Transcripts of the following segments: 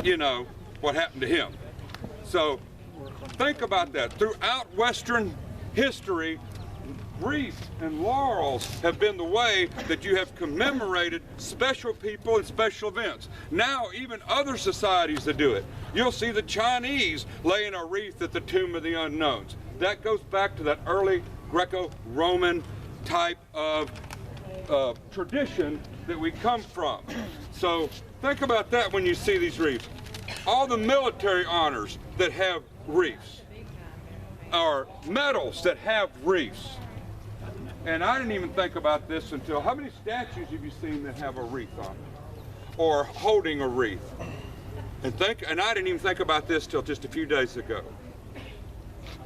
you know, what happened to him. So think about that. Throughout Western history, wreaths and laurels have been the way that you have commemorated special people and special events. Now even other societies that do it. You'll see the Chinese laying a wreath at the Tomb of the Unknowns. That goes back to that early Greco-Roman type of tradition that we come from. So think about that when you see these wreaths. All the military honors that have wreaths, or medals that have wreaths. And I didn't even think about this until, how many statues have you seen that have a wreath on it? Or holding a wreath? And I didn't even think about this till just a few days ago.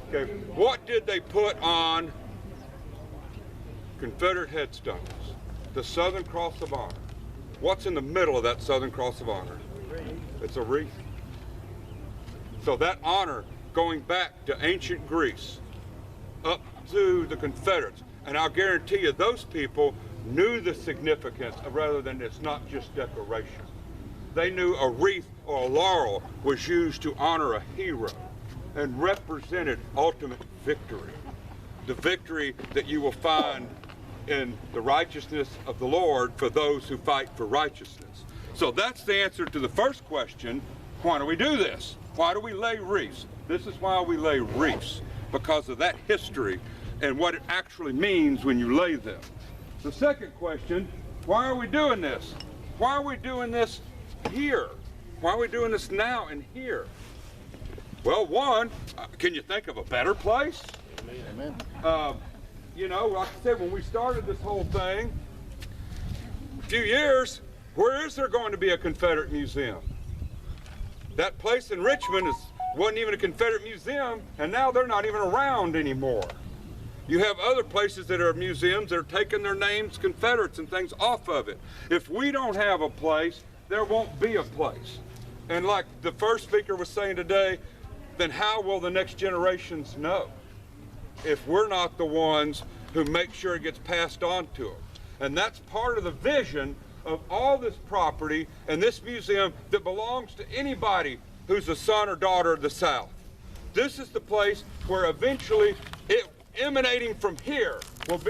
Okay, what did they put on Confederate headstones? The Southern Cross of Honor. What's in the middle of that Southern Cross of Honor? It's a wreath. So that honor going back to ancient Greece, up to the Confederates, and I'll guarantee you those people knew the significance of, rather than it's not just decoration. They knew a wreath or a laurel was used to honor a hero and represented ultimate victory. The victory that you will find in the righteousness of the Lord for those who fight for righteousness. So that's the answer to the first question. Why do we do this? Why do we lay wreaths? This is why we lay wreaths, because of that history and what it actually means when you lay them. The second question, why are we doing this? Why are we doing this here? Why are we doing this now and here? Well, one, can you think of a better place? Amen. You know, like I said, when we started this whole thing, a few years, where is there going to be a Confederate museum? That place in Richmond wasn't even a Confederate museum, and now they're not even around anymore. You have other places that are museums that are taking their names, Confederates and things, off of it. If we don't have a place, there won't be a place. And like the first speaker was saying today, then how will the next generations know if we're not the ones who make sure it gets passed on to them? And that's part of the vision of all this property and this museum that belongs to anybody who's a son or daughter of the South. This is the place where eventually, emanating from here, will be